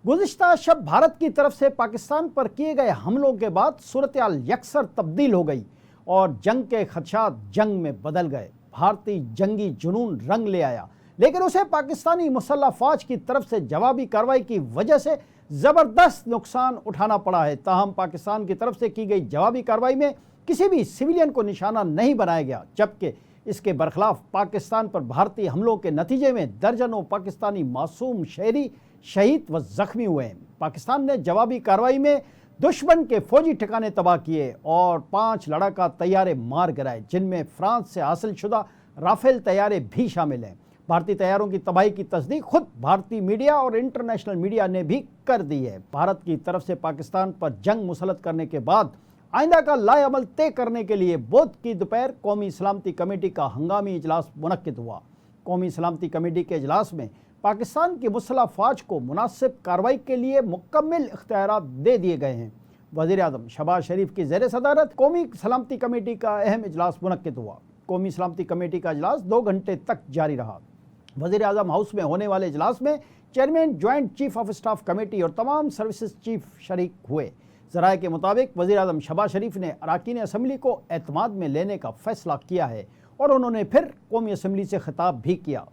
गुज़िश्ता शब भारत की तरफ से पाकिस्तान पर किए गए हमलों के बाद सूरत-ए-हाल यकसर तब्दील हो गई और जंग के खदशात जंग में बदल गए। भारतीय जंगी जुनून रंग ले आया, लेकिन उसे पाकिस्तानी मुसल्लह फ़ौज की तरफ से जवाबी कार्रवाई की वजह से ज़बरदस्त नुकसान उठाना पड़ा है। ताहम पाकिस्तान की तरफ से की गई जवाबी कार्रवाई में किसी भी सिविलियन को निशाना नहीं बनाया गया, जबकि इसके बरखिलाफ पाकिस्तान पर भारतीय हमलों के नतीजे में दर्जनों पाकिस्तानी मासूम शहरी शहीद व ज़ख्मी हुए हैं। पाकिस्तान ने जवाबी कार्रवाई में दुश्मन के फौजी ठिकाने तबाह किए और 5 लड़ाका तैयारे मार गिराए, जिनमें फ्रांस से हासिल शुदा राफेल तैयारे भी शामिल हैं। भारतीय तैयारों की तबाही की तस्दीक खुद भारतीय मीडिया और इंटरनेशनल मीडिया ने भी कर दी है। भारत की तरफ से पाकिस्तान पर जंग मुसल्लत करने के बाद आइंदा का लाएअमल तय करने के लिए बुध की दोपहर कौमी सलामती कमेटी का हंगामी इजलास मुनक्किद हुआ। कौमी सलामती कमेटी के इजलास में पाकिस्तान की मुसल्लह फ़ौज को मुनासिब कार्रवाई के लिए मुकम्मल इख्तियारात दे दिए गए हैं। वज़ीर-ए-आज़म शहबाज शरीफ की ज़ेर सदारत कौमी सलामती कमेटी का अहम इजलास मुनक्किद हुआ। कौमी सलामती कमेटी का इजलास 2 घंटे तक जारी रहा। वज़ीर-ए-आज़म हाउस में होने वाले इजलास में chairman joint chief of staff committee और तमाम सर्विसेज चीफ शरीक हुए। ज़राए के मुताबिक वज़ीर-ए-आज़म शहबाज शरीफ ने अरकान असम्बली को एतमाद में लेने का फ़ैसला किया है और उन्होंने फिर कौमी असम्बली से खिताब भी किया।